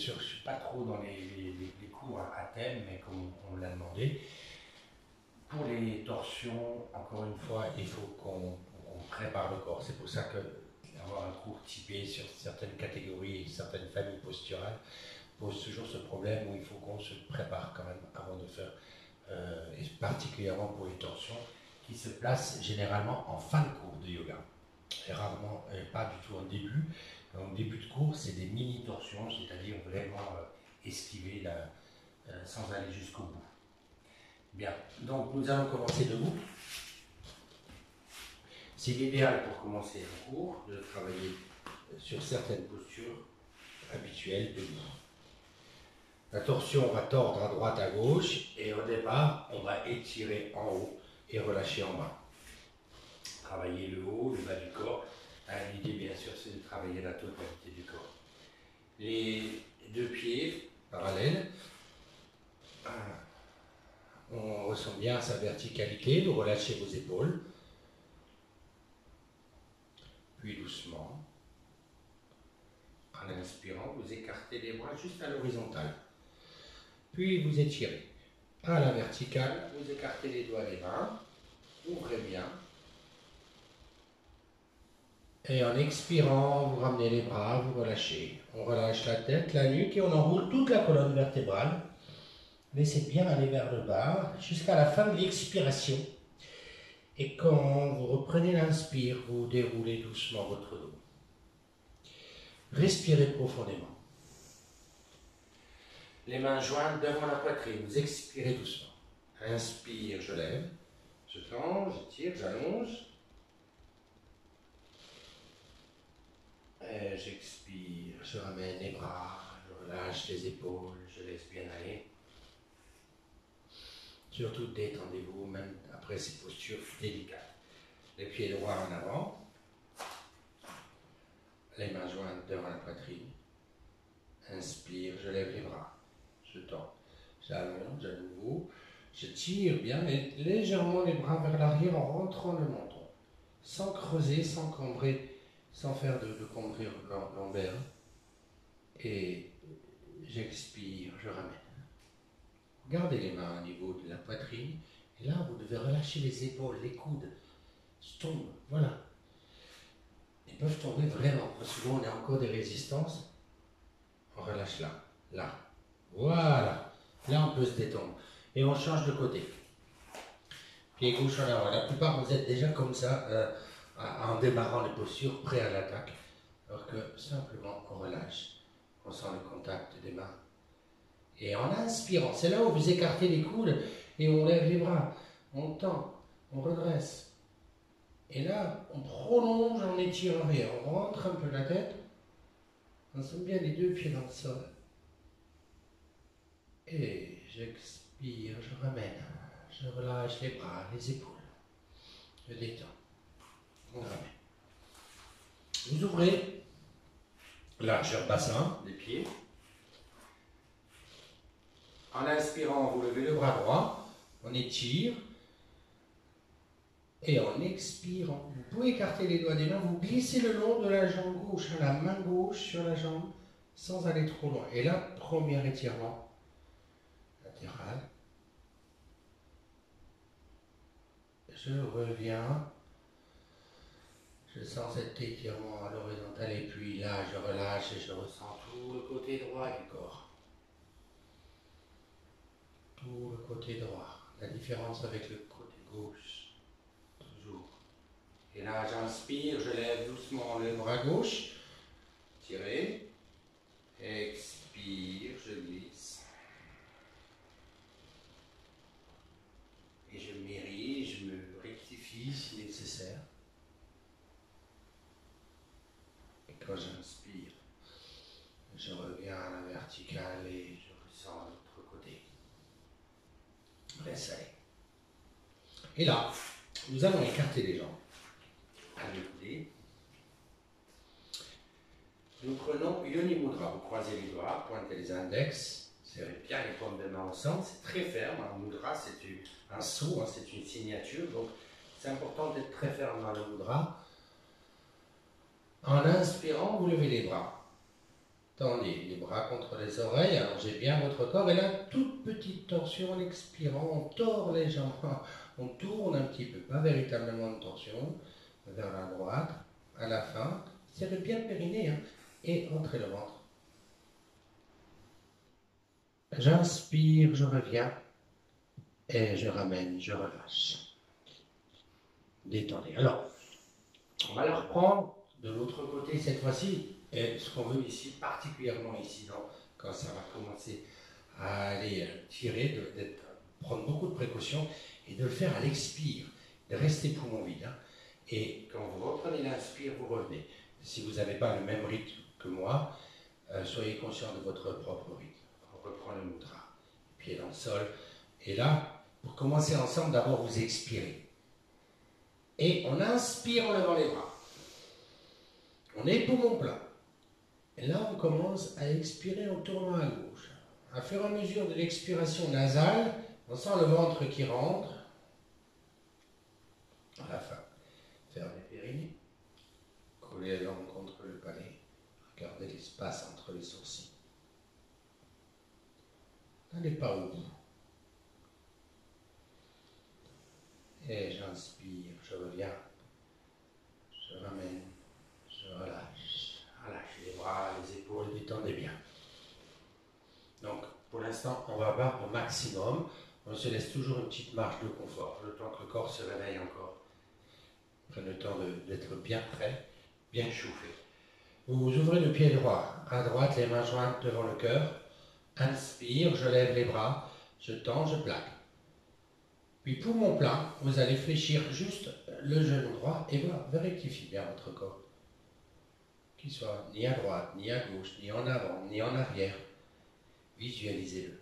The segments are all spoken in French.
sûr, je ne suis pas trop dans les cours à thème, mais comme on me l'a demandé. Pour les torsions, encore une fois, il faut qu'on prépare le corps. C'est pour ça que avoir un cours typé sur certaines catégories, certaines familles posturales, pose toujours ce problème où il faut qu'on se prépare quand même avant de faire, et particulièrement pour les torsions, qui se placent généralement en fin de cours de yoga. Et rarement, pas du tout en début. En début de cours, c'est des mini-torsions, c'est-à-dire vraiment esquiver sans aller jusqu'au bout. Bien, donc nous allons commencer debout. C'est l'idéal pour commencer un cours de travailler sur certaines postures habituelles debout. La torsion, on va tordre à droite, à gauche, et au départ, on va étirer en haut et relâcher en bas. Travailler le haut, le bas du corps. L'idée, bien sûr, c'est de travailler la totalité du corps. Les deux pieds parallèles. On ressent bien sa verticalité, vous relâchez vos épaules. Puis doucement, en inspirant, vous écartez les bras juste à l'horizontale. Puis vous étirez. À la verticale, vous écartez les doigts des mains, ouvrez bien. Et en expirant, vous ramenez les bras, vous relâchez. On relâche la tête, la nuque et on enroule toute la colonne vertébrale. Laissez bien aller vers le bas jusqu'à la fin de l'expiration. Et quand vous reprenez l'inspire, vous déroulez doucement votre dos. Respirez profondément. Les mains jointes devant la poitrine, vous expirez doucement. Inspire, je lève, je tends, je tire, j'allonge. Et j'expire, je ramène les bras, je relâche les épaules, je laisse bien aller. Surtout détendez-vous, même après ces postures délicates. Les pieds droits en avant, les mains jointes devant la poitrine. Inspire, je lève les bras, je tends, j'allonge à nouveau, je tire bien et légèrement les bras vers l'arrière en rentrant le menton, sans creuser, sans cambrer, sans faire de cambrure lombaire. Et j'expire, je ramène. Gardez les mains au niveau de la poitrine. Et là, vous devez relâcher les épaules, les coudes. Tombent, voilà. Ils peuvent tomber vraiment. Souvent, on a encore des résistances. On relâche là, là. Voilà. Là, on peut se détendre. Et on change de côté. Pied gauche en avant. La plupart, vous êtes déjà comme ça, en démarrant les postures, prêts à l'attaque. Alors que simplement, on relâche. On sent le contact des mains. Et en inspirant, c'est là où vous écartez les coudes et on lève les bras, on tend, on redresse. Et là, on prolonge, on étire arrière, on rentre un peu la tête, on sent bien les deux pieds dans le sol. Et j'expire, je ramène, je relâche les bras, les épaules, je détends, on ramène. Vous ouvrez, largeur bassin des pieds. En inspirant, vous levez le bras droit, on étire, et en expirant, vous pouvez écarter les doigts des mains, vous glissez le long de la jambe gauche, la main gauche sur la jambe, sans aller trop loin. Et là, premier étirement latéral. Je reviens, je sens cet étirement à l'horizontale, et puis là, je relâche et je ressens tout le côté droit du corps. Tout le côté droit. La différence avec le côté gauche. Toujours. Et là, j'inspire, je lève doucement le bras gauche. Tirez. Expire, je glisse. Et je m'érige, je me rectifie si nécessaire. Et quand j'inspire, je reviens à la verticale et je ressens l'autre côté. Laisse aller. Et là, nous allons écarter les jambes. À l'écouter. Nous prenons Yoni Mudra. Vous croisez les doigts, pointez les index, serrez bien les paumes de main ensemble. C'est très ferme. Un mudra, c'est un saut, c'est une signature. Donc, c'est important d'être très ferme dans le mudra. En inspirant, vous levez les bras. Tendez les bras contre les oreilles, allongez bien votre corps. Et là, toute petite torsion en expirant, on tord les jambes, on tourne un petit peu, pas véritablement de torsion, vers la droite. À la fin, serrez bien le périnée hein, et entrez le ventre. J'inspire, je reviens et je ramène, je relâche. Détendez. Alors, on va la reprendre de l'autre côté cette fois-ci. Et ce qu'on veut ici, particulièrement ici, quand ça va commencer à aller tirer, prendre beaucoup de précautions et de le faire à l'expire, de rester poumon vide. Hein. Et quand vous reprenez l'inspire, vous revenez. Si vous n'avez pas le même rythme que moi, soyez conscient de votre propre rythme. On reprend le mudra, pied dans le sol. Et là, pour commencer ensemble, d'abord vous expirez. Et on inspire en levant les bras. On est poumon plein. Et là, on commence à expirer en tournant à gauche. À fur et à mesure de l'expiration nasale, on sent le ventre qui rentre. À la fin, fermez les périnées. Collez la langue contre le palais. Regardez l'espace entre les sourcils. N'allez pas au bout. Et j'inspire, je reviens. Je ramène, je relâche. Relâchez les bras, les épaules, détendez bien. Donc, pour l'instant, on va battre au maximum. On se laisse toujours une petite marge de confort, le temps que le corps se réveille encore. Prenez le temps d'être bien prêt, bien chauffé. Vous ouvrez le pied droit, à droite, les mains jointes devant le cœur. Inspire, je lève les bras, je tends, je plaque. Puis poumon plein, vous allez fléchir juste le genou droit et voilà, vous rectifiez bien votre corps. Qu'il soit ni à droite, ni à gauche, ni en avant, ni en arrière. Visualisez-le.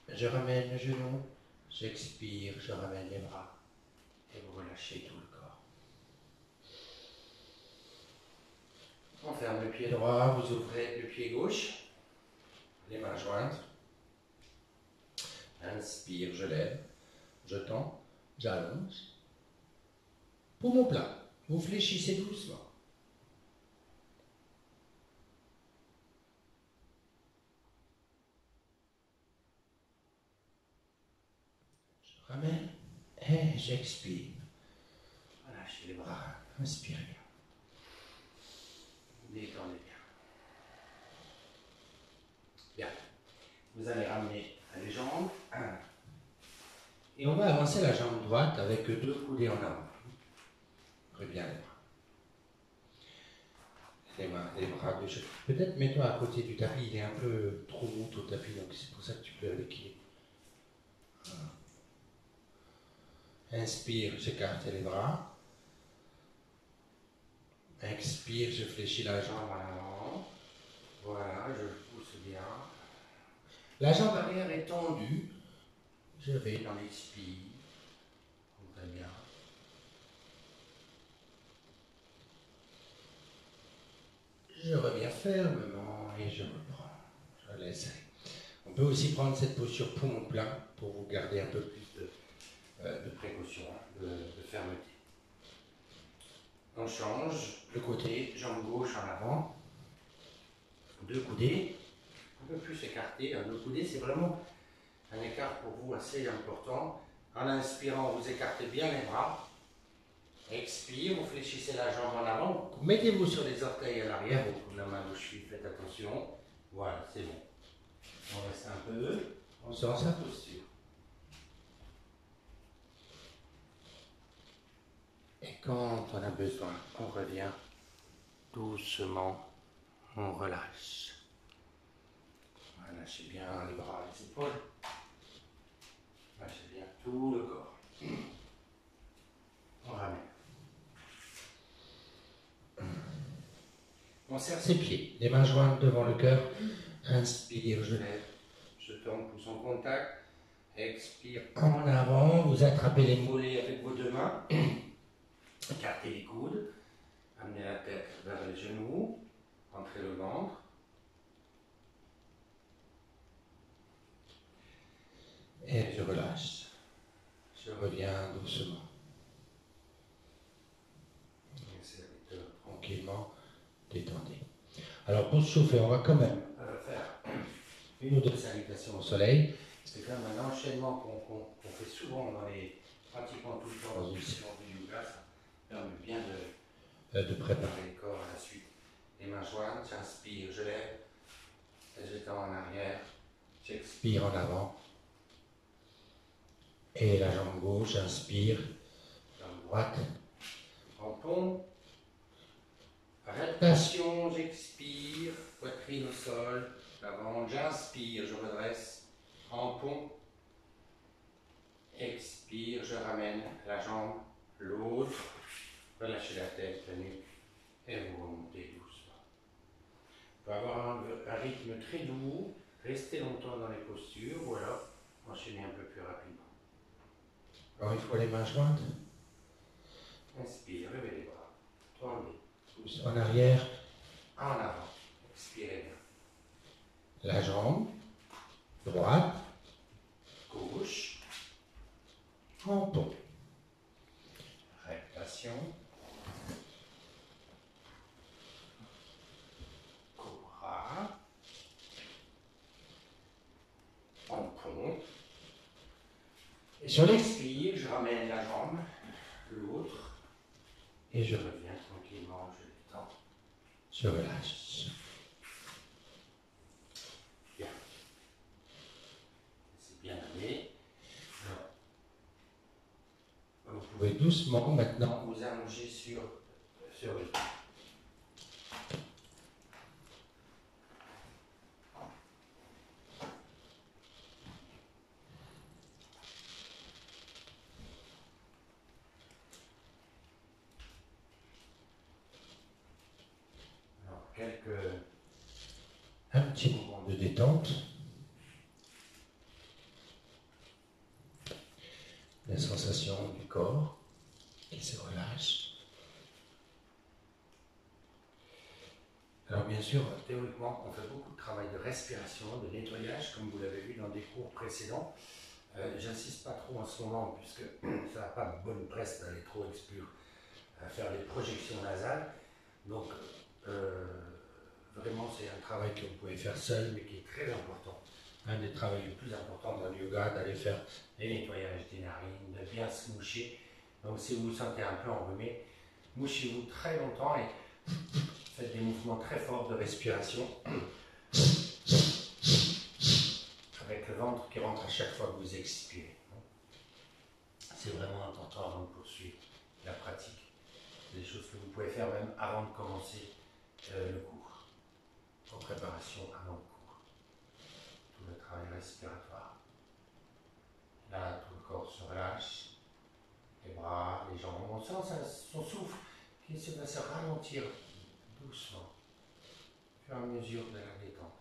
Je ramène le genou, j'expire, je ramène les bras et vous relâchez tout le corps. On ferme le pied droit, vous ouvrez le pied gauche, les mains jointes. Inspire, je lève, je tends, j'allonge. Poumon plat, vous fléchissez doucement. Je ramène et j'expire. Relâchez les bras, inspirez bien. Détendez bien. Bien. Vous allez ramener les jambes. Et on va avancer la jambe droite avec 2 coudées en avant. Ouvrez bien les bras. Les mains, les bras gauche. Peut-être mets-toi à côté du tapis, il est un peu trop mou au tapis, donc c'est pour ça que tu perds l'équilibre. Inspire, j'écarte les bras. Expire, je fléchis la jambe en avant. Voilà, je pousse bien. La jambe arrière est tendue. Je vais dans l'expire. Très bien. Je reviens fermement et je reprends. Je laisse aller. On peut aussi prendre cette posture poumon plein pour vous garder un peu plus de précaution, de fermeté. On change le côté, jambe gauche en avant. 2 coudées, un peu plus écarté. 2 coudées, c'est vraiment un écart pour vous assez important. En inspirant, vous écartez bien les bras. Expire, vous fléchissez la jambe en avant. Mettez-vous sur les orteils à l'arrière, la main gauche, faites attention. Voilà, c'est bon. On reste un peu, on sort sa posture. Et quand on a besoin, on revient doucement, on relâche. Lâchez bien les bras, les épaules. Lâchez bien tout le corps. On ramène. On serre ses pieds, les mains jointes devant le cœur. Inspire, je lève, je tends, pouce en contact. Expire en avant, vous attrapez les mollets avec vos 2 mains. Écartez les coudes. Amenez la tête vers les genoux. Rentrez le ventre. Et je relâche. Je reviens doucement. Tranquillement, détendez. Alors pour se chauffer, on va quand même faire une ou deux salutations au soleil. C'est quand même un enchaînement qu'on fait souvent pratiquement tout le temps dans une séance de yoga. Ça permet bien de préparer le corps à la suite. Les mains jointes, j'inspire, je lève, je tends en arrière, j'expire en avant. Et la jambe gauche, j'inspire, jambe droite, tampon. Rétention, j'expire, poitrine au sol, l'avant, j'inspire, je redresse, tampon, expire, je ramène la jambe, l'autre, relâchez la tête, la nuque, et vous remontez doucement. Vous pouvez avoir un rythme très doux, rester longtemps dans les postures, ou alors enchaîner un peu plus rapidement. Encore une fois, les mains jointes. Inspire, levez les bras, tendez. En arrière, en avant. Expirez bien. La jambe, droite, gauche, tampon. Réparation. Cobra. Tampon. Et sur l'expire, je ramène la jambe, l'autre, et je reviens tranquillement, je détends. Je relâche. Bien. C'est bien allé. Vous pouvez doucement maintenant vous allonger sur le dos. Un petit moment de détente. La sensation du corps qui se relâche. Alors bien sûr, théoriquement, on fait beaucoup de travail de respiration, de nettoyage, comme vous l'avez vu dans des cours précédents. J'insiste pas trop en ce moment, puisque ça n'a pas de bonne presse d'aller trop à faire des projections nasales. Donc, vraiment, c'est un travail que vous pouvez faire seul, mais qui est très important. Un des travaux les plus importants dans le yoga, d'aller faire les nettoyages des narines, de bien se moucher. Donc, si vous vous sentez un peu enrhumé, mouchez-vous très longtemps et faites des mouvements très forts de respiration. Avec le ventre qui rentre à chaque fois que vous expirez. C'est vraiment important avant de poursuivre la pratique. Des choses que vous pouvez faire même avant de commencer le cours. En préparation avant le cours. Tout le travail respiratoire. Là, tout le corps se relâche. Les bras, les jambes. On sent son souffle qui se va se ralentir doucement. Au fur et à mesure de la détente.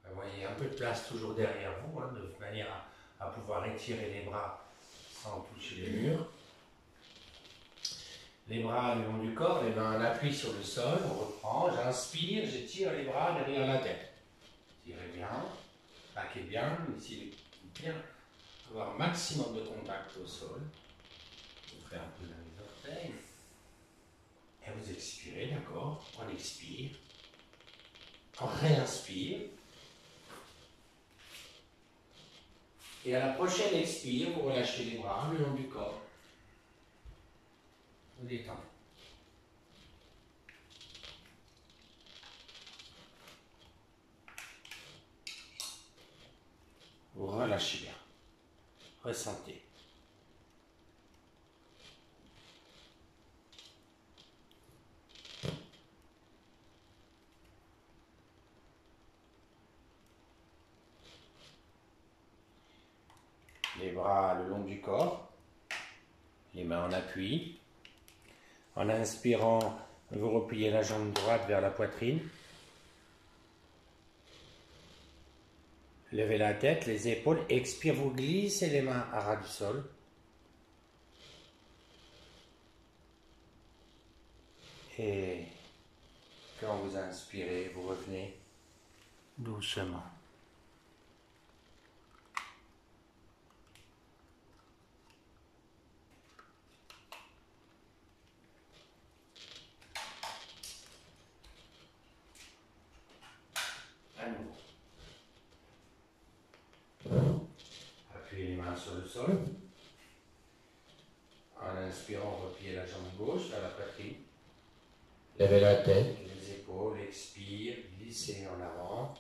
Vous voyez, un peu de place toujours derrière vous, de manière à pouvoir étirer les bras sans toucher les murs. Les bras le long du corps, les mains en appui sur le sol, on reprend, j'inspire, j'étire les bras derrière la tête. Tirez bien, plaquez bien, essayez de bien avoir un maximum de contact au sol. Ouvrez un peu les orteils. Et vous expirez, d'accord? On expire. On réinspire. Et à la prochaine expire, vous relâchez les bras le long du corps. Vous détendez. Vous relâchez bien. Ressentez. Les bras le long du corps. Les mains en appui. En inspirant, vous repliez la jambe droite vers la poitrine. Levez la tête, les épaules. Expire, vous glissez les mains à ras du sol. Et quand vous inspirez, vous revenez doucement. sur le sol. En inspirant, repliez la jambe gauche à la poitrine. Levez la tête, les épaules, expire, glissez en avant.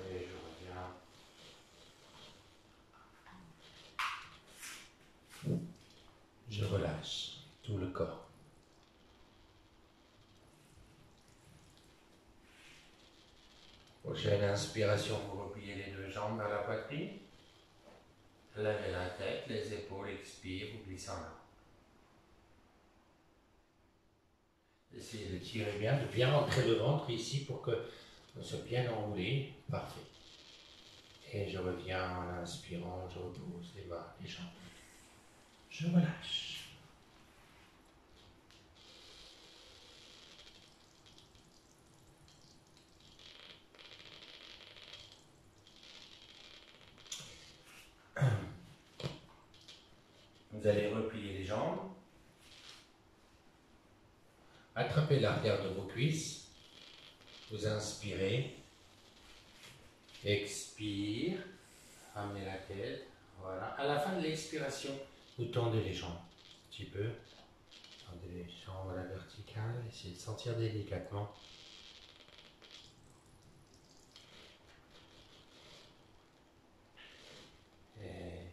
Et je reviens. Je relâche tout le corps. Prochaine inspiration, vous repliez les deux jambes vers la poitrine. Levez la tête, les épaules, expire, vous glissez en avant. Essayez de tirer bien, de bien rentrer le ventre ici pour que on soit bien enroulé. Parfait. Et je reviens en inspirant, je repose les mains, les jambes. Je relâche. Vous allez replier les jambes. Attrapez l'arrière de vos cuisses. Vous inspirez. Expire. Ramenez la tête. Voilà. À la fin de l'expiration, vous tendez les jambes un petit peu. Tendez les jambes à la verticale. Essayez de sentir délicatement. Et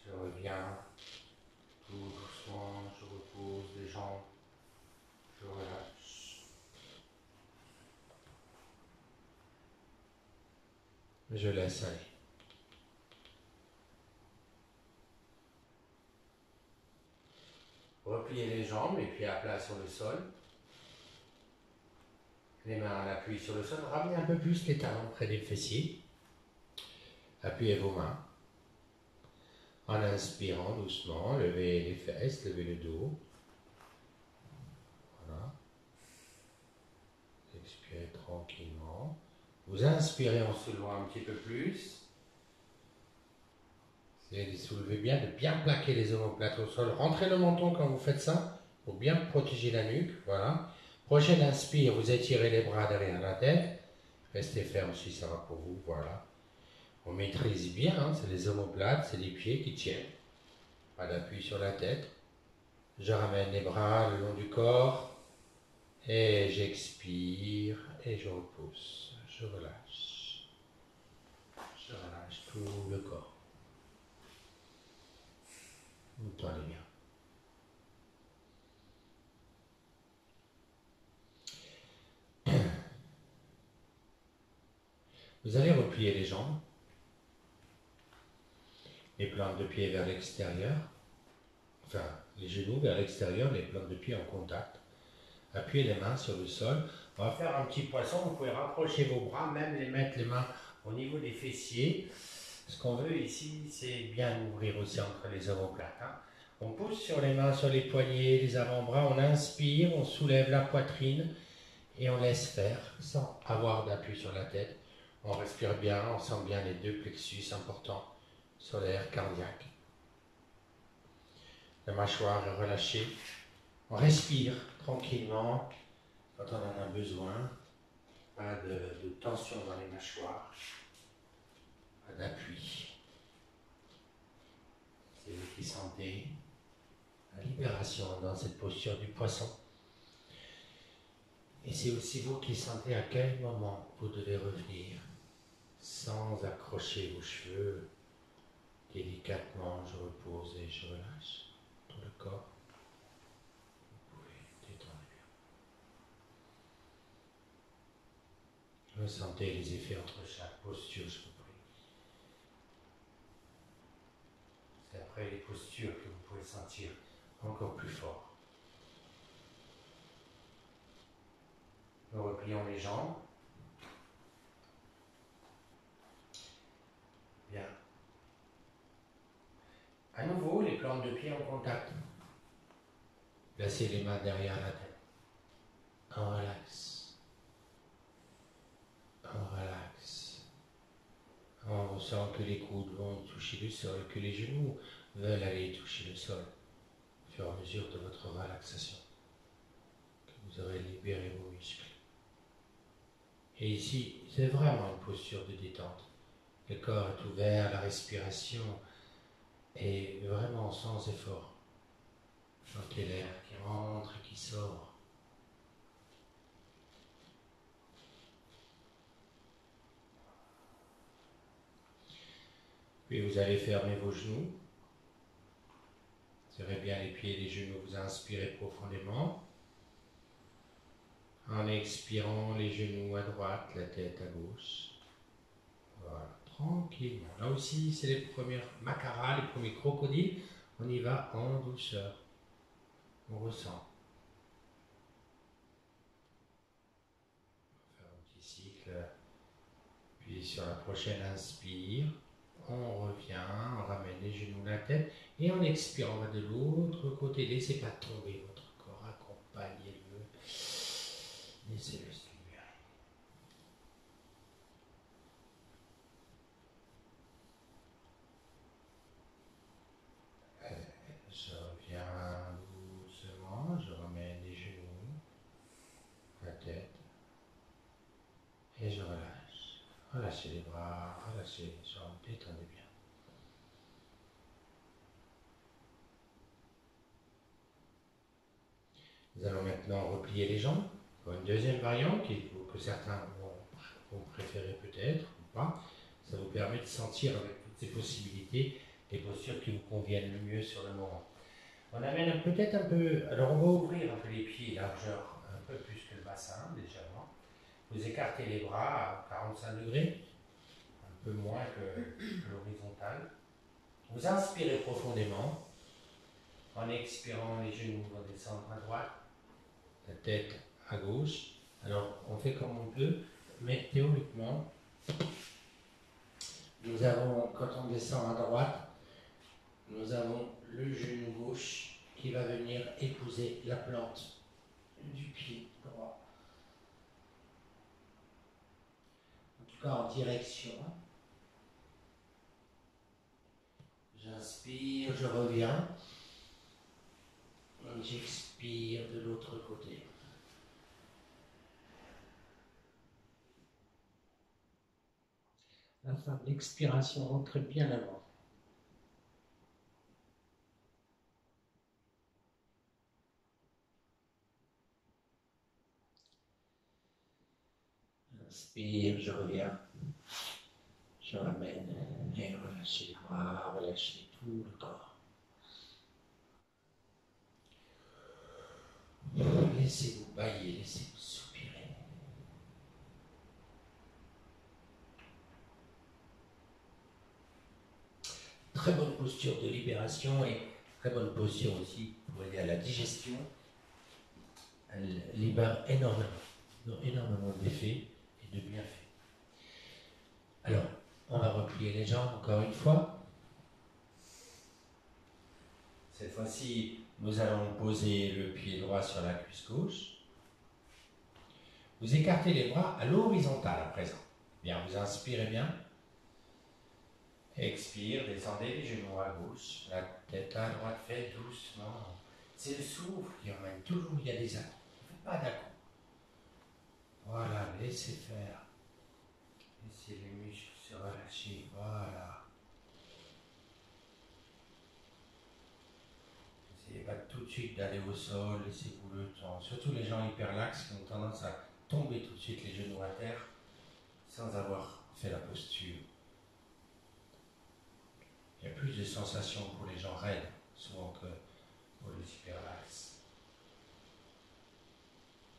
je reviens. Tout doucement, je repose les jambes. Je relâche. Je laisse aller. Repliez les jambes et puis à plat sur le sol. Les mains à l'appui sur le sol. Ramenez un peu plus les talons près des fessiers. Appuyez vos mains. En inspirant doucement, levez les fesses, levez le dos. Voilà. Expirez tranquillement. Vous inspirez en soulevant un petit peu plus. Essayez de soulever bien, de bien plaquer les omoplates au sol. Rentrez le menton quand vous faites ça, pour bien protéger la nuque. Voilà. Prochaine inspire, vous étirez les bras derrière la tête. Restez ferme si ça va pour vous. Voilà. On maîtrise bien, hein, c'est les omoplates, c'est les pieds qui tiennent. Pas d'appui sur la tête. Je ramène les bras le long du corps. Et j'expire et je repousse. Je relâche. Je relâche tout le corps. Vous tendez bien. Vous allez replier les jambes. Les plantes de pied vers l'extérieur. Enfin, les genoux vers l'extérieur, les plantes de pied en contact. Appuyez les mains sur le sol. On va faire un petit poisson. Vous pouvez rapprocher vos bras, même mettre les mains au niveau des fessiers. Ce qu'on veut ici, c'est bien ouvrir aussi entre les omoplates. Hein. On pousse sur les mains, sur les poignets, les avant-bras. On inspire, on soulève la poitrine et on laisse faire sans avoir d'appui sur la tête. On respire bien, on sent bien les deux plexus importants solaires, cardiaques. La mâchoire est relâchée. On respire tranquillement quand on en a besoin. Pas de tension dans les mâchoires. Pas d'appui. C'est vous qui sentez la libération dans cette posture du poisson. Et c'est aussi vous qui sentez à quel moment vous devez revenir sans accrocher vos cheveux. Délicatement, je repose et je relâche tout le corps. Vous pouvez détendre bien. Ressentez les effets entre chaque posture, je vous prie. C'est après les postures que vous pouvez sentir encore plus fort. Nous replions les jambes. Bien. À nouveau, les plantes de pied en contact. Placez les mains derrière la tête. On relaxe. On relaxe. On ressent que les coudes vont toucher le sol, que les genoux veulent aller toucher le sol, au fur et à mesure de votre relaxation. Que vous aurez libéré vos muscles. Et ici, c'est vraiment une posture de détente. Le corps est ouvert, la respiration est vraiment sans effort. Sentez l'air qui rentre et qui sort. Puis vous allez fermer vos genoux. Serrez bien les pieds et les genoux, vous inspirez profondément. En expirant, les genoux à droite, la tête à gauche. Voilà, tranquillement. Là aussi, c'est les premières macaras, les premiers crocodiles. On y va en douceur. On ressent. On va faire un petit cycle. Puis sur la prochaine inspire, on revient, on ramène les genoux, la tête. Et en expirant, on va de l'autre côté. Laissez pas tomber votre corps, accompagnez-le. Laissez-le se libérer. Je reviens doucement, je ramène les genoux, la tête, et je relâche. Relâchez les bras, relâchez les jambes, détendez bien. Nous allons maintenant replier les jambes pour une deuxième variante que certains vont préférer peut-être ou pas. Ça vous permet de sentir avec toutes ces possibilités les postures qui vous conviennent le mieux sur le moment. On amène peut-être un peu, alors on va ouvrir un peu les pieds, largeur un peu plus que le bassin légèrement. Vous écartez les bras à 45 degrés, un peu moins que l'horizontale. Vous inspirez profondément. En expirant, les genoux vont descendre à droite, la tête à gauche. Alors on fait comme on peut, mais théoriquement, nous avons, quand on descend à droite, nous avons le genou gauche qui va venir épouser la plante du pied droit. En tout cas en direction. J'inspire, je reviens. Et j'expire de l'autre côté. La fin de l'expiration, rentre bien avant. Inspire, je reviens. Je ramène et relâchez les bras, relâchez tout le corps. Laissez-vous bailler, laissez-vous soupirer. Très bonne posture de libération et très bonne posture aussi pour aider à la digestion. Elle libère énormément d'effets et de bienfaits. Alors, on va replier les jambes encore une fois. Cette fois-ci, nous allons poser le pied droit sur la cuisse gauche. Vous écartez les bras à l'horizontale à présent. Bien, vous inspirez bien. Expire, descendez les genoux à gauche, la tête à droite, faites doucement. C'est le souffle qui emmène. Toujours, il y a des à-coups. Ne faites pas d'à-coups. Voilà, laissez faire. Laissez les muscles se relâcher. Voilà. N'essayez pas tout de suite d'aller au sol, laissez-vous le temps. Surtout les gens hyperlaxes qui ont tendance à tomber tout de suite les genoux à terre sans avoir fait la posture. Il y a plus de sensations pour les gens raides, souvent que pour les hyperlaxes.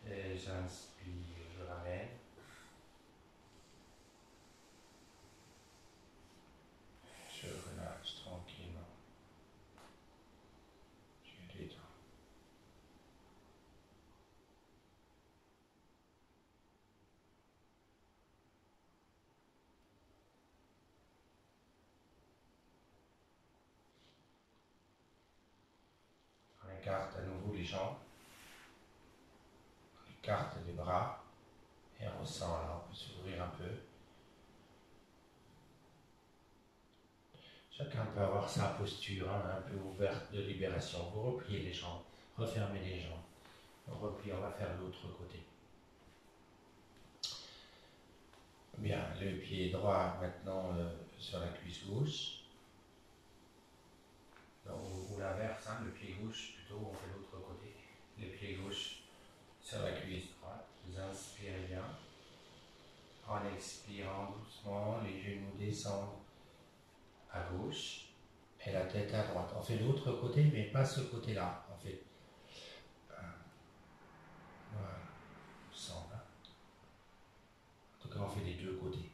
Et j'inspire, je ramène. Je relâche tranquillement. Je détends. On écarte à nouveau les jambes. On écarte les bras. Et on ressent, là, on peut s'ouvrir un peu. Chacun peut avoir sa posture, un peu ouverte de libération. Vous repliez les jambes, refermez les jambes. On replie, on va faire l'autre côté. Bien, le pied droit maintenant sur la cuisse gauche. Ou l'inverse, hein, le pied gauche plutôt, on fait l'autre côté. Le pied gauche sur la cuisse droite. Vous inspirez bien. En expirant doucement, les genoux descendent à gauche et la tête à droite. On fait l'autre côté, mais pas ce côté-là. On fait. Voilà, sans là. En tout cas, on fait les deux côtés.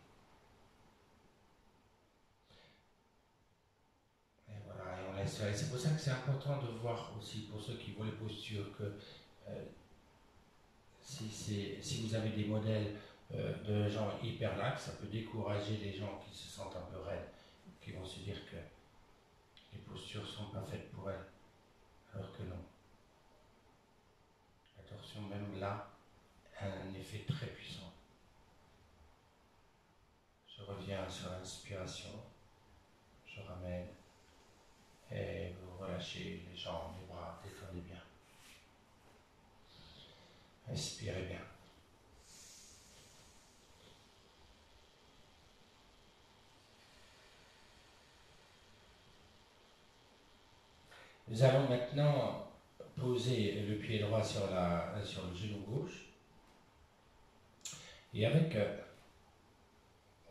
Et voilà, et on laisse faire. C'est pour ça que c'est important de voir aussi, pour ceux qui voient les postures, que si vous avez des modèles de gens hyper lax, ça peut décourager les gens qui se sentent un peu raides, qui vont se dire que les postures ne sont pas faites pour elles, alors que non. La torsion, même là, a un effet très puissant. Je reviens sur l'inspiration, je ramène, et vous relâchez les jambes, les bras, détendez bien. Inspirez bien. Nous allons maintenant poser le pied droit sur le genou gauche. Et avec,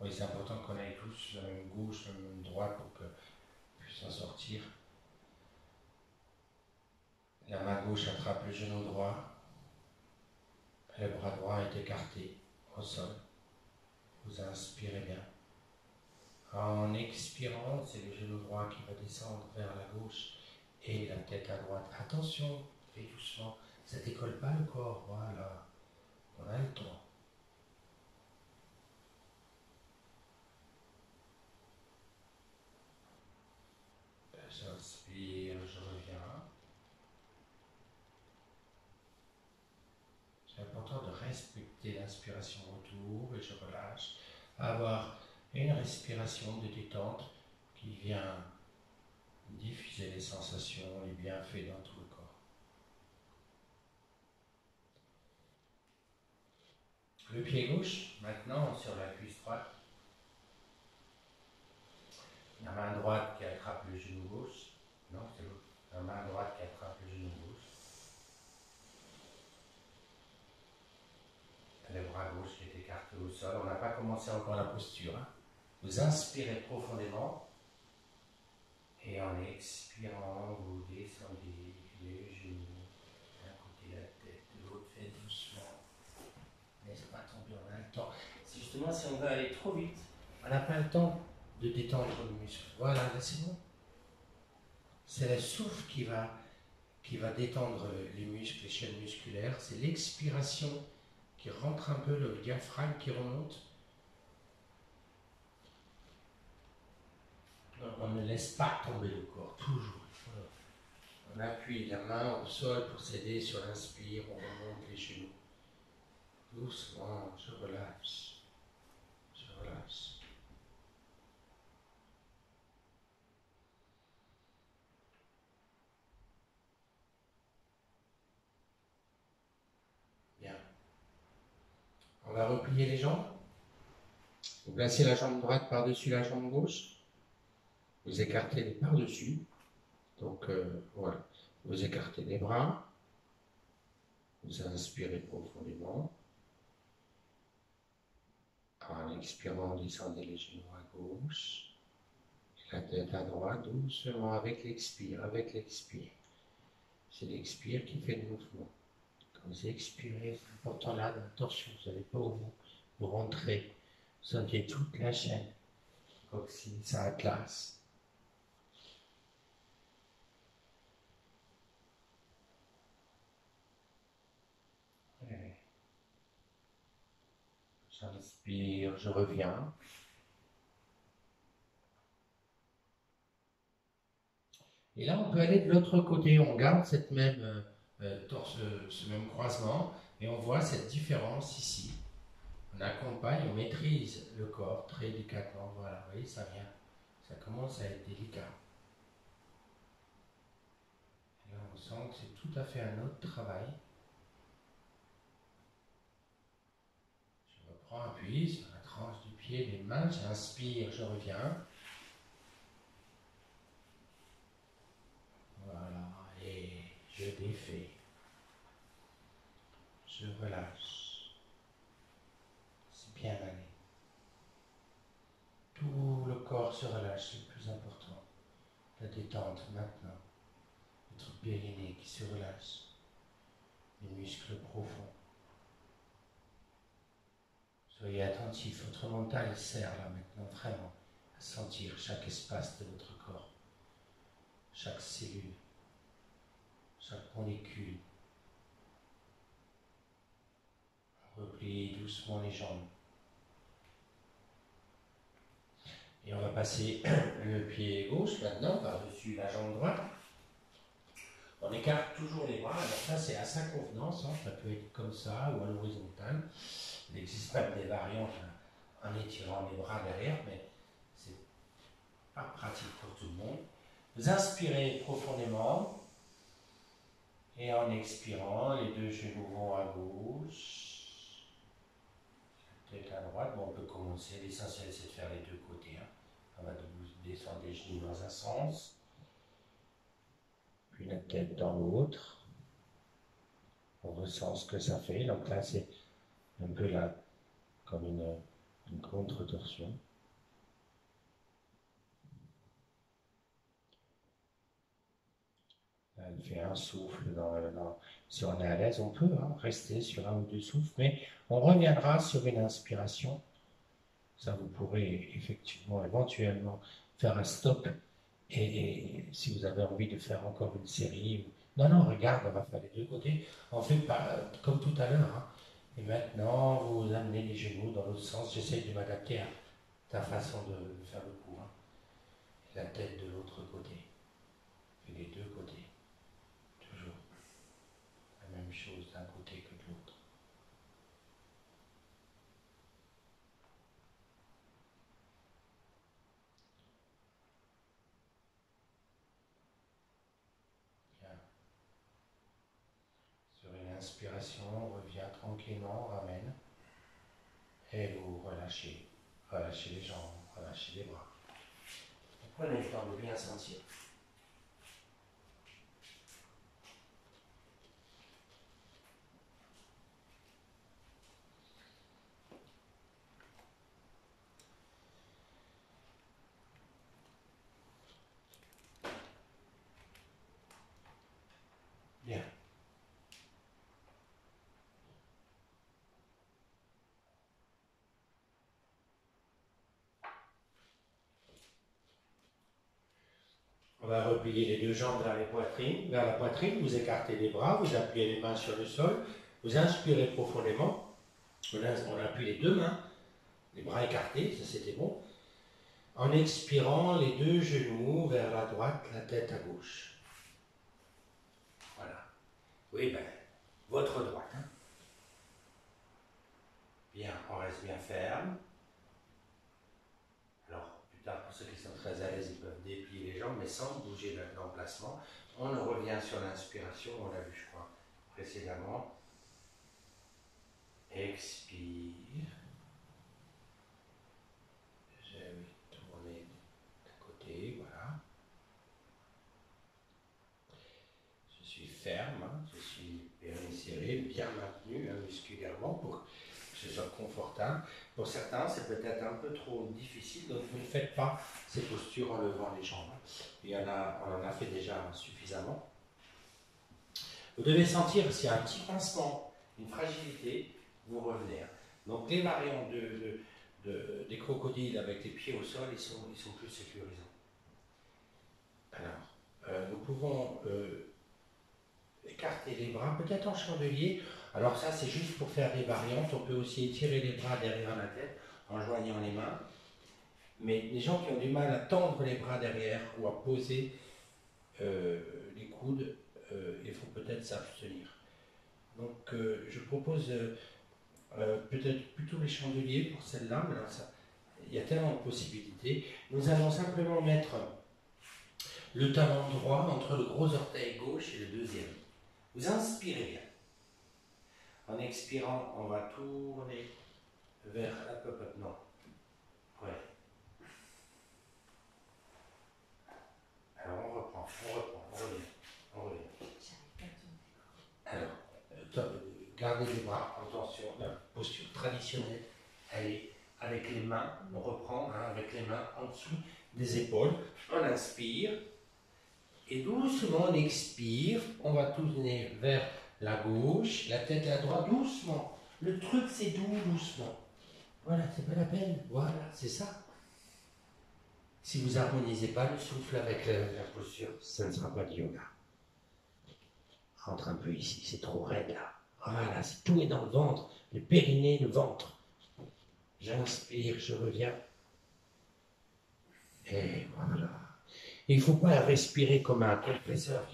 oui, c'est important qu'on aille tous la même gauche, la même droite pour qu'on puisse en sortir. La main gauche attrape le genou droit. Le bras droit est écarté au sol. Vous inspirez bien. En expirant, c'est le genou droit qui va descendre vers la gauche et la tête à droite. Attention, faites doucement. Ça ne décolle pas le corps. Voilà. On a le temps. J'inspire, je reviens. C'est important de respecter l'inspiration autour et je relâche. Avoir une respiration de détente qui vient diffuser les sensations, les bienfaits dans tout le corps. Le pied gauche, maintenant sur la cuisse droite. La main droite qui attrape le genou gauche. Non, c'est l'autre. La main droite qui attrape le genou gauche. Le bras gauche qui est écarté au sol. On n'a pas commencé encore la posture. Hein. Vous inspirez profondément. Et en expirant, vous descendez les genoux. D'un côté la tête, de l'autre, faites doucement. Laisse pas tomber, on a le temps. Si justement, si on veut aller trop vite, on n'a pas le temps de détendre le muscle. Voilà, là c'est bon. C'est le souffle qui va détendre les muscles, les chaînes musculaires. C'est l'expiration qui rentre un peu, le diaphragme qui remonte. On ne laisse pas tomber le corps, toujours. On appuie la main au sol pour s'aider sur l'inspire, on remonte les genoux. Doucement, je relâche. Je relâche. Bien. On va replier les jambes. Vous placez la jambe droite par-dessus la jambe gauche. Vous écartez les par-dessus. Donc voilà. Vous écartez les bras. Vous inspirez profondément. En expirant, descendez les genoux à gauche. La tête à droite, doucement avec l'expire, avec l'expire. C'est l'expire qui fait le mouvement. Quand vous expirez, c'est important là, la torsion, vous n'allez pas vous rentrez. Vous sentez toute la chaîne. Comme si ça atlasse. J'inspire, je reviens. Et là, on peut aller de l'autre côté. On garde cette même ce même croisement et on voit cette différence ici. On accompagne, on maîtrise le corps très délicatement. Voilà, vous voyez, ça vient. Ça commence à être délicat. Et là, on sent que c'est tout à fait un autre travail. Je reprends appui sur la tranche du pied, les mains, j'inspire, je reviens. Voilà, et je défais. Je relâche. C'est bien allé. Tout le corps se relâche, c'est le plus important. La détente maintenant. Votre périnée qui se relâche. Les muscles profonds. Soyez attentifs, votre mental sert là maintenant vraiment à sentir chaque espace de votre corps, chaque cellule, chaque molécule. Repliez doucement les jambes. Et on va passer le pied gauche maintenant par-dessus la jambe droite. On écarte toujours les bras, alors ça c'est à sa convenance, hein. Ça peut être comme ça ou à l'horizontale. Il existe même des variantes en étirant les bras derrière, mais c'est pas pratique pour tout le monde. Vous inspirez profondément et en expirant, les deux genoux vont à gauche, tête à droite. Bon, on peut commencer, l'essentiel c'est de faire les deux côtés. Hein. On va descendre les genoux dans un sens, puis la tête dans l'autre. On ressent ce que ça fait. Donc là, c'est un peu là, comme une contre-torsion. Là, elle fait un souffle. Si on est à l'aise, on peut rester sur un ou deux souffles, mais on reviendra sur une inspiration. Ça, vous pourrez effectivement, éventuellement, faire un stop. Et si vous avez envie de faire encore une série, non, regarde, on va faire les deux côtés. On fait pas comme tout à l'heure. Hein. Et maintenant, vous amenez les genoux dans l'autre sens. J'essaie de m'adapter à ta façon de faire le coup. Hein. Et la tête de l'autre côté. Et les deux côtés. Toujours. La même chose d'un côté que de l'autre. Sur une inspiration, on revient tranquillement, on ramène. Et vous relâchez. Relâchez les jambes, relâchez les bras. Prenez le temps de bien sentir. Bien. On va replier les deux jambes vers la poitrine, vous écartez les bras, vous appuyez les mains sur le sol, vous inspirez profondément, on appuie les deux mains, les bras écartés, ça c'était bon. En expirant, les deux genoux vers la droite, la tête à gauche. Voilà. Oui, votre droite. Hein. Bien, on reste bien ferme. Alors, plus tard, pour ceux qui sont très à l'aise, ils peuvent déplier les jambes, mais sans bouger l'emplacement. On revient sur l'inspiration, on l'a vu, je crois, précédemment. Expire. Je vais tourner de côté, voilà. Je suis ferme, hein, je suis bien serré, bien maintenu musculairement pour que ce soit confortable. Pour certains, c'est peut-être un peu trop difficile, donc vous ne faites pas ces postures en levant les jambes. On en a fait déjà suffisamment. Vous devez sentir s'il y a un petit pincement, une fragilité, vous revenez. Donc les variantes des crocodiles avec les pieds au sol, ils sont plus sécurisants. Alors, nous pouvons écarter les bras, peut-être en chandelier. Alors ça, c'est juste pour faire des variantes. On peut aussi étirer les bras derrière la tête en joignant les mains. Mais les gens qui ont du mal à tendre les bras derrière ou à poser les coudes, il faut peut-être s'abstenir. Donc je propose peut-être plutôt les chandeliers pour celle-là, mais alors il y a tellement de possibilités. Nous allons simplement mettre le talon droit entre le gros orteil gauche et le deuxième. Vous inspirez bien. En expirant, on va tourner vers la popote. Non, Ouais. Alors on reprend, on revient. Alors, gardez les bras, attention, la posture traditionnelle, elle est avec les mains, on reprend avec les mains en dessous des épaules, on inspire, et doucement on expire, on va tourner vers la gauche, la tête à la droite, doucement. Le truc c'est doucement. Voilà, c'est pas la peine, voilà, c'est ça. Si vous harmonisez pas le souffle avec la posture, ça ne sera pas du yoga. Rentre un peu ici, c'est trop raide là. Voilà, tout est dans le ventre, le périnée, le ventre. J'inspire, je reviens. Et voilà. Il ne faut pas respirer comme un compresseur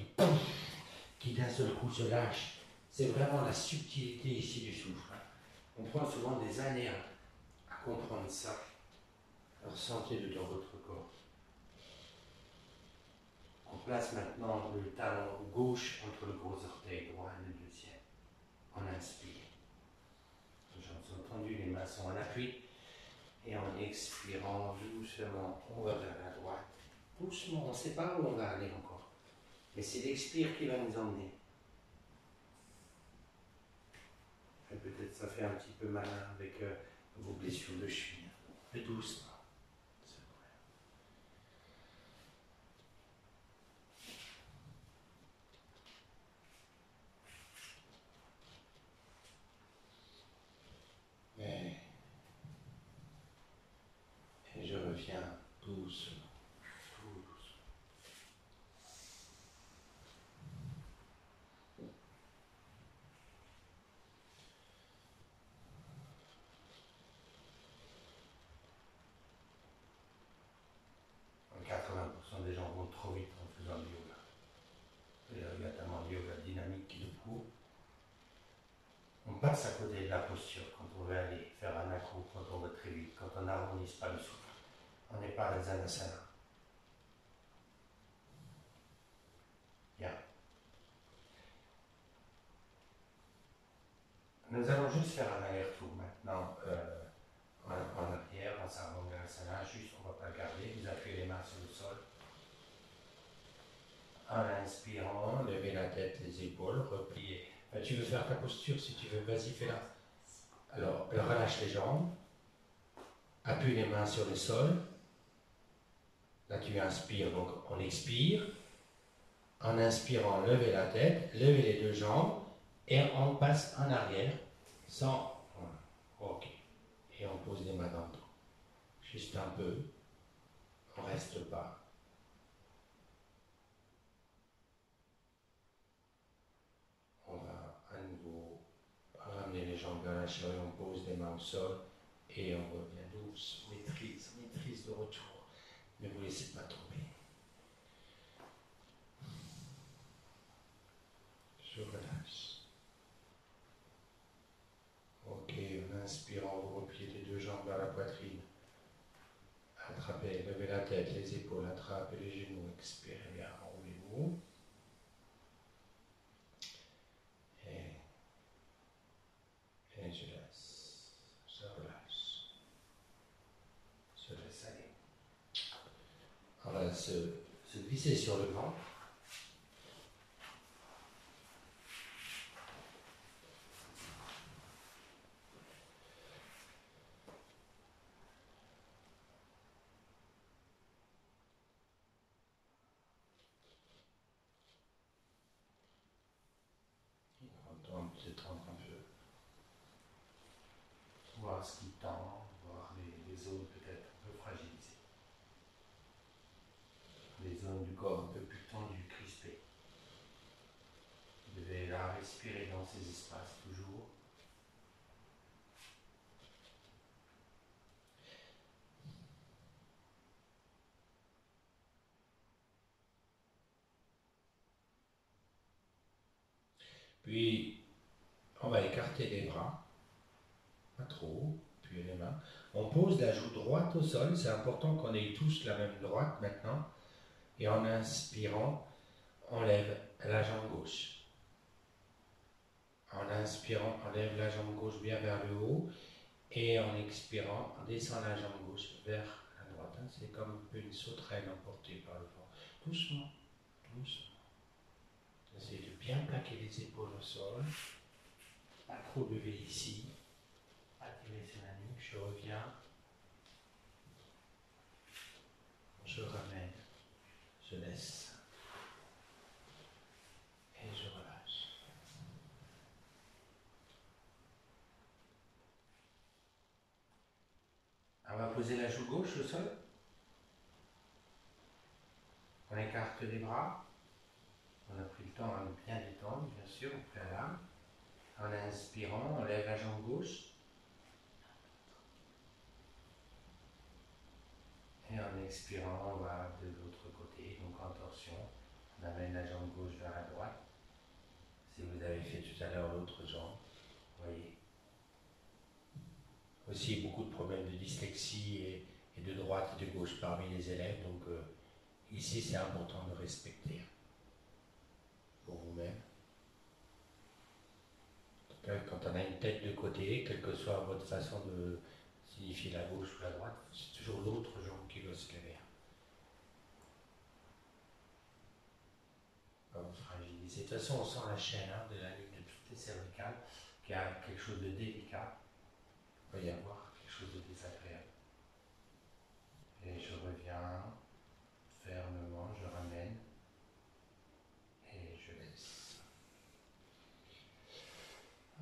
qui d'un seul coup se lâche. C'est vraiment la subtilité ici du souffle. On prend souvent des années à comprendre ça. Ressentez-le dans votre corps. On place maintenant le talon gauche entre le gros orteil droit et le deuxième. On inspire. J'ai entendu, les mains sont en appui. Et en expirant doucement, on va vers la droite. Doucement, on ne sait pas où on va aller encore. Mais c'est l'expire qui va nous emmener. Et peut-être ça fait un petit peu malin avec vos blessures de cheville. Mais doucement. Et je reviens doucement. Tout doucement. En 80% des gens vont trop vite en faisant du yoga. Il y a tellement de yoga dynamique qui du coup, on passe à côté de la posture quand on veut aller faire un accro, quand on va très vite, quand on n'harmonise pas le souffle. On n'est pas dans un asana. Bien. Nous allons juste faire un aller-retour maintenant en arrière, en Sarvangasana, juste on ne va pas le garder, vous appuyez les mains sur le sol. En inspirant, levez la tête, les épaules, repliez. Tu veux faire ta posture si tu veux, vas-y, fais-la. Alors, relâche les jambes, appuie les mains sur le sol. Là, tu inspires, donc on expire. En inspirant, levez la tête, levez les deux jambes et on passe en arrière sans. Ok. Et on pose les mains dans le dos. Juste un peu. On ne reste pas. On va à nouveau ramener les jambes vers la cheville, on pose les mains au sol et on revient douce. Maîtrise de retour. Ne vous laissez pas tomber. Je relâche. Ok, en inspirant, vous repliez les deux jambes vers la poitrine. Attrapez, levez la tête, les épaules, attrapez les genoux, expirez bien, enroulez-vous. Et je laisse, je relâche, je laisse aller. On va se glisser sur le ventre. On peut détendre un peu. Voir ce qui tend, voir les zones peut-être un peu fragilisées. Les zones du corps un peu plus tendues, crispées. Vous devez la respirer dans ces espaces toujours. Puis, on va écarter les bras, pas trop, puis les mains. On pose la joue droite au sol, c'est important qu'on ait tous la même droite maintenant. Et en inspirant, on lève la jambe gauche. En inspirant, on lève la jambe gauche bien vers le haut. Et en expirant, on descend la jambe gauche vers la droite. Hein. C'est comme un peu une sauterelle emportée par le vent. Doucement, doucement. Essayez de bien plaquer les épaules au sol. Pas trop lever ici. Attirer sur la nuque. Je reviens. Je ramène. Je laisse. Et je relâche. On va poser la joue gauche au sol. On écarte les bras. On a pris le temps de bien détendre, bien sûr, au préalable. En inspirant, on lève la jambe gauche. Et en expirant, on va de l'autre côté, donc en torsion. On amène la jambe gauche vers la droite. Si vous avez fait tout à l'heure l'autre jambe, vous voyez. Aussi beaucoup de problèmes de dyslexie et de droite et de gauche parmi les élèves. Donc ici, c'est important de respecter pour vous-même. Quand on a une tête de côté, quelle que soit votre façon de signifier la gauche ou la droite, c'est toujours l'autre jambe qui doit se lever. Vous fragilisez. De toute façon, on sent la chaîne de la ligne de toutes les cervicales qui a quelque chose de délicat. Il peut y avoir quelque chose de désagréable. Et je reviens fermement, je ramène et je laisse.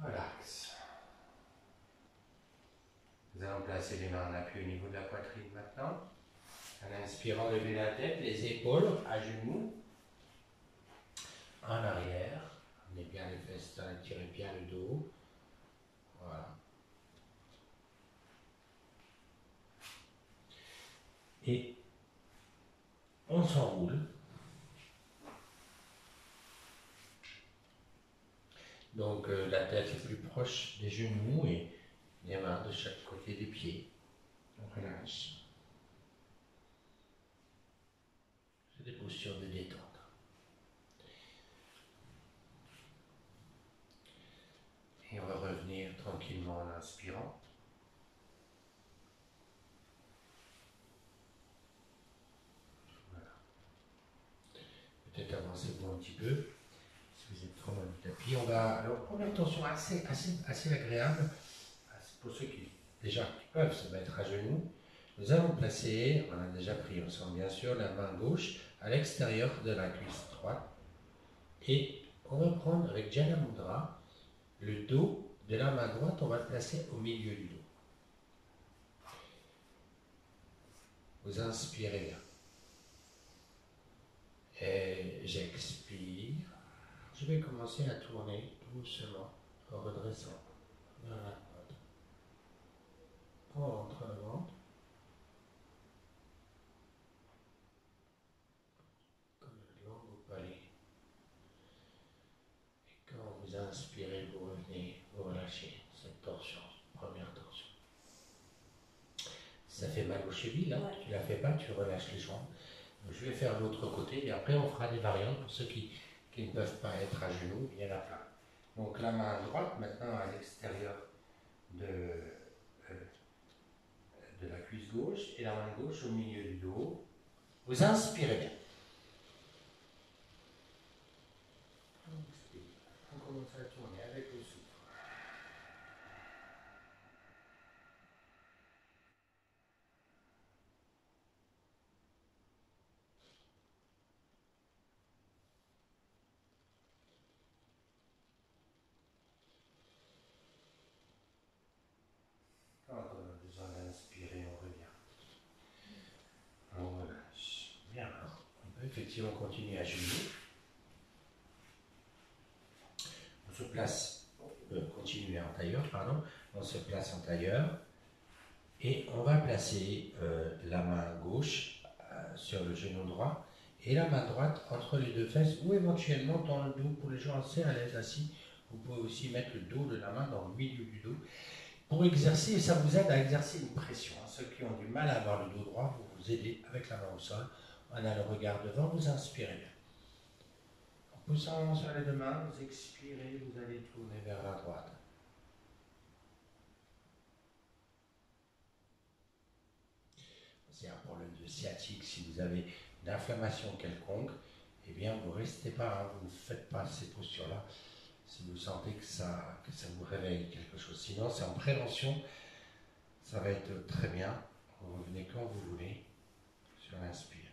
Relax. Nous allons placer les mains en appui au niveau de la poitrine maintenant. En inspirant, levez la tête, les épaules à genoux, en arrière. Amenez bien les fesses, tirez bien le dos. Voilà. Et on s'enroule. Donc la tête est plus proche des genoux et les mains de chaque côté des pieds. On relâche. C'est des postures de détente. Et on va revenir tranquillement en inspirant. Voilà. Peut-être avancez-vous un petit peu. Si vous êtes trop mal du tapis, on va. Alors, première tension assez agréable. Pour ceux qui déjà qui peuvent se mettre à genoux, nous allons placer, on a déjà pris ensemble bien sûr, la main gauche à l'extérieur de la cuisse droite. Et on va prendre avec Jana Mudra le dos de la main droite, on va le placer au milieu du dos. Vous inspirez bien. Et j'expire. Je vais commencer à tourner doucement en redressant vers la droite. On rentre le ventre. Comme une langue au palais. Et quand vous inspirez, vous revenez, vous relâchez cette torsion, première torsion. Si ça fait mal aux chevilles, là, ouais. Tu ne la fais pas, tu relâches les jambes. Je vais faire l'autre côté et après on fera des variantes pour ceux qui ne peuvent pas être à genoux, il y en a plein. Donc la main droite maintenant à l'extérieur de la cuisse gauche et la main gauche au milieu du dos. Vous inspirez bien. On commence à tourner avec le souffle. Quand on a besoin d'inspirer, on revient. On relâche. Bien. On peut effectivement continuer à genoux. On se place, continuer en tailleur, pardon. On se place en tailleur. Et on va placer la main gauche sur le genou droit et la main droite entre les deux fesses ou éventuellement dans le dos pour les gens assez à l'aise assis. Vous pouvez aussi mettre le dos de la main dans le milieu du dos pour exercer, et ça vous aide à exercer une pression. Ceux qui ont du mal à avoir le dos droit, vous vous aidez avec la main au sol. On a le regard devant, vous inspirez bien. En poussant sur les deux mains, vous expirez, vous allez tourner vers la droite. sciatique, si vous avez une inflammation quelconque, eh bien vous ne restez pas, hein, vous ne faites pas ces postures-là si vous sentez que ça vous réveille quelque chose. Sinon, c'est en prévention, ça va être très bien. Vous revenez quand vous voulez sur l'inspire.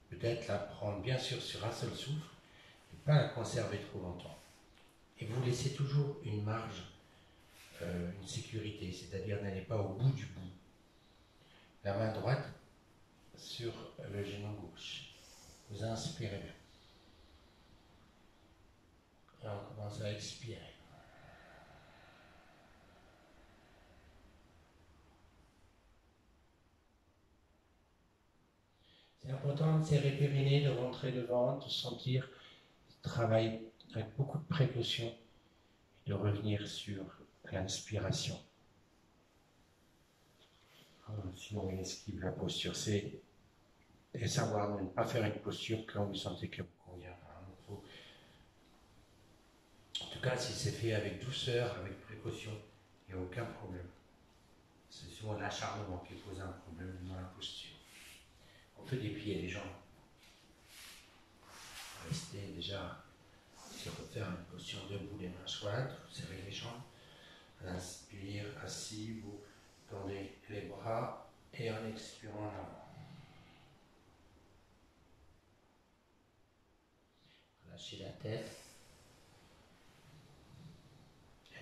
Peut-être la prendre bien sûr sur un seul souffle et pas la conserver trop longtemps. Et vous laissez toujours une marge, une sécurité, c'est-à-dire n'allez pas au bout du bout. La main droite sur le genou gauche. Vous inspirez bien. Et on commence à expirer. C'est important de serrer les périnées, de rentrer le ventre, de sentir le travail avec beaucoup de précaution et de revenir sur l'inspiration. Sinon, on esquive la posture. C'est savoir ne pas faire une posture quand vous sentez qu'elle vous convient. En tout cas, si c'est fait avec douceur, avec précaution, il n'y a aucun problème. C'est souvent l'acharnement qui pose un problème dans la posture. On peut déplier les jambes. Restez déjà, si on peut faire une posture debout, les mains jointes, vous serrez les jambes. Inspire, assis, vous tendez les bras et en expirant en avant. Lâchez la tête.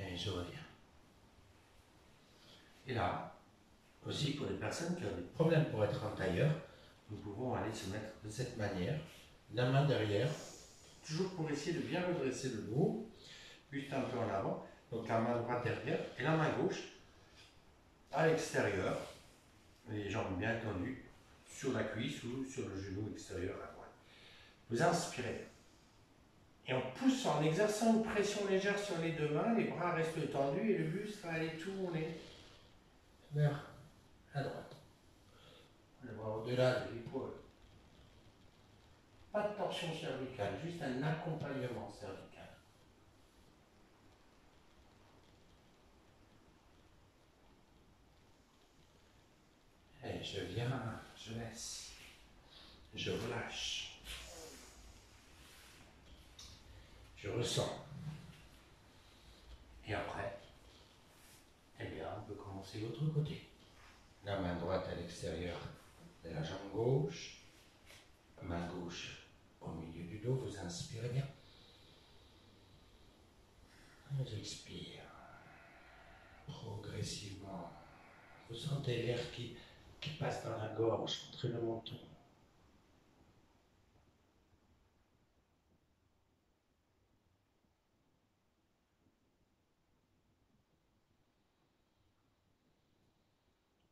Et je reviens. Et là, aussi pour les personnes qui ont des problèmes pour être en tailleur, nous pouvons aller se mettre de cette manière, la main derrière, toujours pour essayer de bien redresser le dos, juste un peu en avant, donc la main droite derrière et la main gauche à l'extérieur, les jambes bien tendues, sur la cuisse ou sur le genou extérieur à droite. Vous inspirez. Et on pousse en exerçant une pression légère sur les deux mains, les bras restent tendus et le buste va aller tourner vers la droite. Le bras au-delà de l'épaule. Pas de torsion cervicale, juste un accompagnement cervical. Et je viens, je laisse, je relâche. Je ressens. Et après, eh bien, on peut commencer l'autre côté. La main droite à l'extérieur de la jambe gauche, main gauche au milieu du dos, vous inspirez bien. J'expire. Progressivement. Vous sentez l'air qui passe dans la gorge, entre le menton.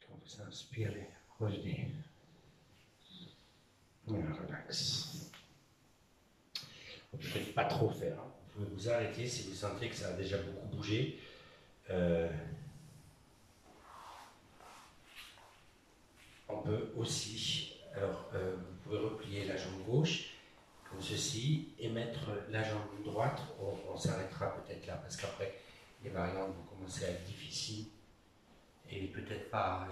Quand vous inspirez, revenez. Relax. Vous ne pouvez pas trop faire. Hein. Vous pouvez vous arrêter si vous sentez que ça a déjà beaucoup bougé. On peut aussi, alors vous pouvez replier la jambe gauche comme ceci et mettre la jambe droite. On s'arrêtera peut-être là parce qu'après les variantes vont commencer à être difficiles et peut-être pas.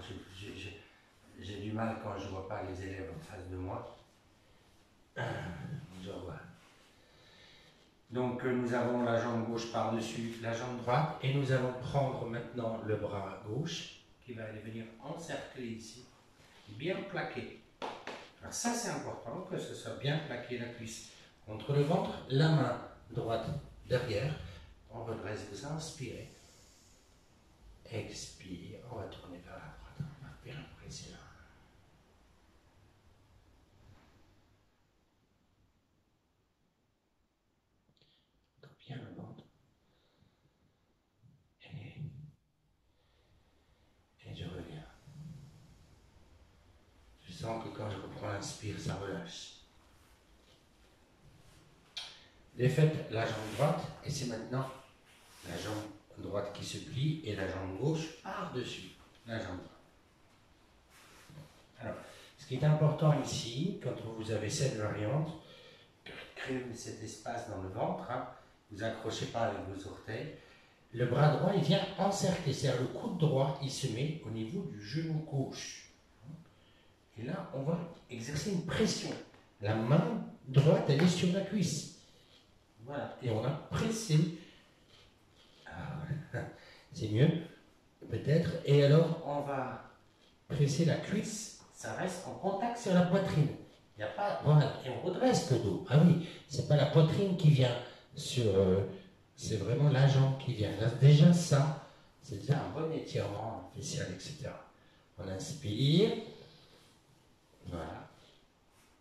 J'ai du mal quand je ne vois pas les élèves en face de moi. Je vois. Donc nous avons la jambe gauche par-dessus la jambe droite et nous allons prendre maintenant le bras gauche qui va aller venir encercler ici, bien plaqué. Alors ça c'est important que ce soit bien plaqué la cuisse contre le ventre, la main droite derrière, on redresse, vous inspirez, expire, on va tourner vers la droite, on va bien presser là. Bien le ventre. Et je reviens. Je sens que quand je reprends l'inspire, ça relâche. Défaites la jambe droite et c'est maintenant la jambe droite qui se plie et la jambe gauche par-dessus la jambe droite. Alors, ce qui est important ici, quand vous avez cette variante, créez cet espace dans le ventre, hein, vous accrochez pas avec vos orteils. Le bras droit, il vient encercler, c'est-à-dire le coude droit, il se met au niveau du genou gauche. Et là, on va exercer une pression. La main droite, elle est sur la cuisse. Voilà. Et on a pressé. Ah, voilà. C'est mieux, peut-être. Et alors, on va presser la cuisse. Ça reste en contact sur la poitrine. Il n'y a pas. Voilà. Et on redresse le dos. Ah oui, c'est pas la poitrine qui vient sur. C'est vraiment la jambe qui vient. Là, déjà, ça, c'est déjà un bon étirement facial, etc. On inspire. Voilà.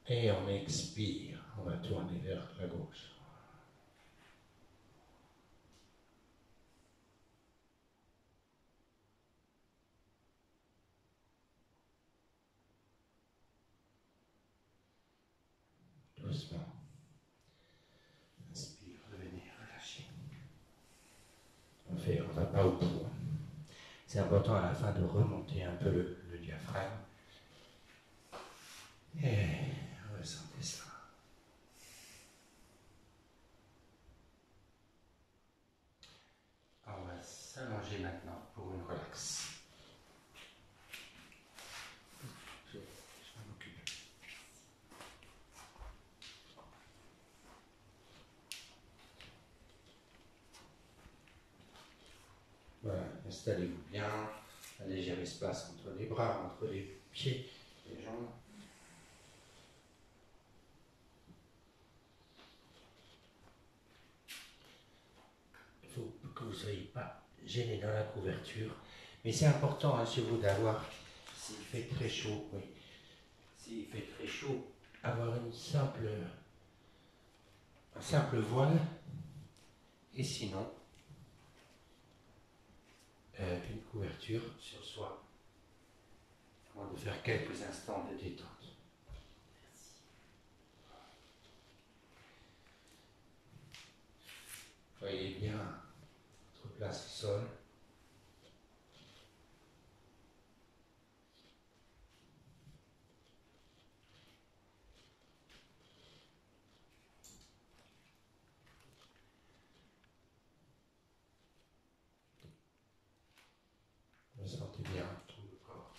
Et on expire. On va tourner vers la gauche. Doucement. Inspire, revenez, relâchez. On ne va pas au bout. C'est important à la fin de remonter un peu le diaphragme. Et ressentez ça. On va s'allonger maintenant pour une relaxe. Je m'en occupe. Voilà, installez-vous bien. Un léger espace entre les bras, entre les pieds, les jambes. Il faut que vous ne soyez pas gêné dans la couverture. Mais c'est important chez vous d'avoir, s'il fait très chaud, oui, s'il fait très chaud, avoir un simple voile. Et sinon, une couverture sur soi. Avant de faire quelques instants de détente. Merci. Voyez bien votre place au sol. Ressentez bien tout le corps.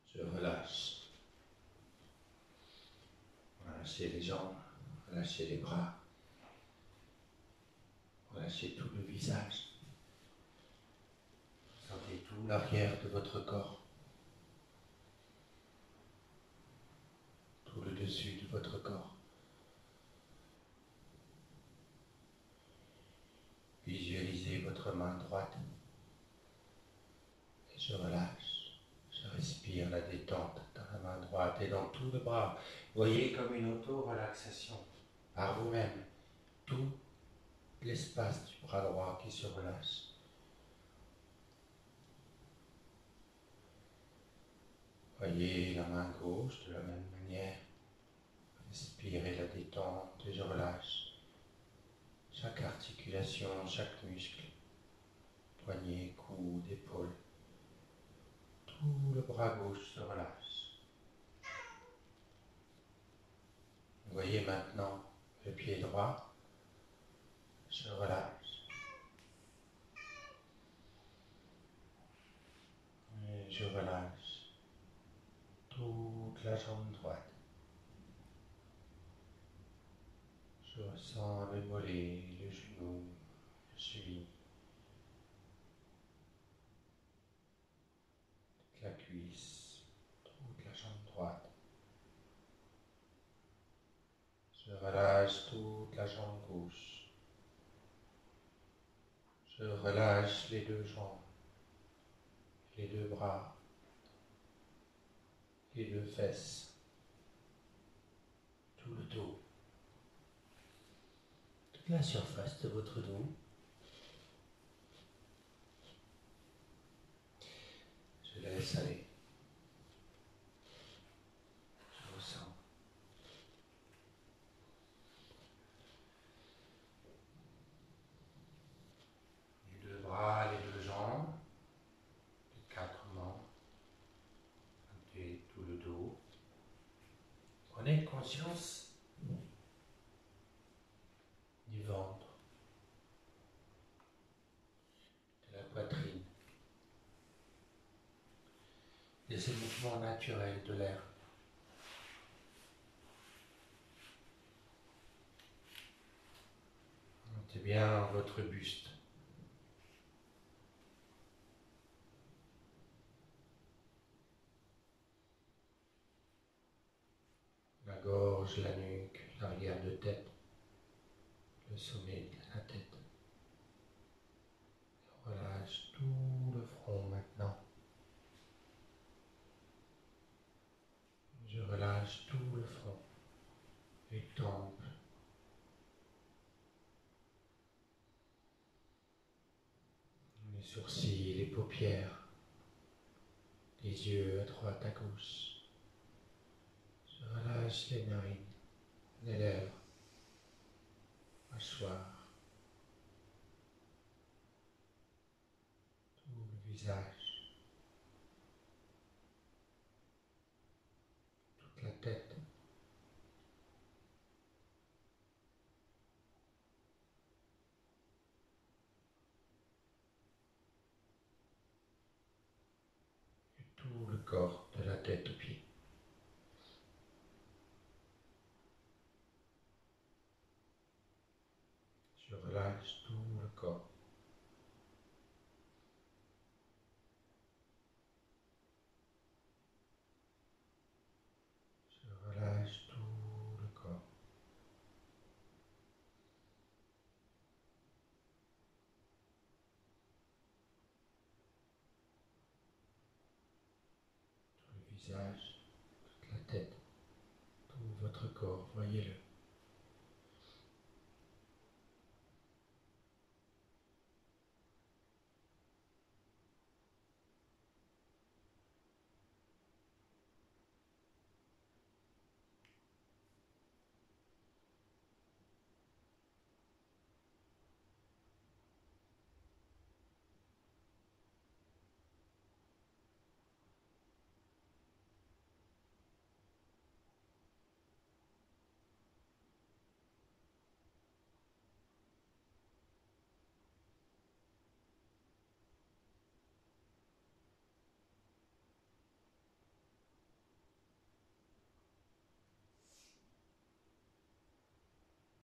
Je relâche. Relâchez les jambes, relâchez les bras, relâchez tout le visage. Sentez tout l'arrière de votre corps, tout le dessus de votre corps. Visualisez votre main droite et je relâche. Je respire la détente dans la main droite et dans tout le bras. Voyez comme une auto-relaxation par vous-même. Tout l'espace du bras droit qui se relâche. Voyez la main gauche de la même manière. Respirez la détente et je relâche. Chaque articulation, chaque muscle, poignet, coude, épaule. Tout le bras gauche se relâche. Voyez maintenant le pied droit. Je relâche. Et je relâche toute la jambe droite. Je ressens le mollet, le genou, le cheville, la cuisse, toute la jambe droite. Je relâche toute la jambe gauche. Je relâche les deux jambes, les deux bras, les deux fesses, tout le dos, toute la surface de votre dos. Je laisse aller. Je ressens. Prenez conscience du ventre, de la poitrine, de ces mouvements naturels de l'air. Montez bien votre buste. La gorge, la nuque, l'arrière de tête, le sommet de la tête. Relâche tout le front maintenant. Je relâche tout le front, les tempes, les sourcils, les paupières, les yeux à droite, à gauche. Je relâche les narines, les lèvres, mâchoire, tout le visage, toute la tête. Tout le corps de la tête aux pieds. Je relâche tout le corps. Je relâche tout le corps. Tout le visage, toute la tête, tout votre corps, voyez-le.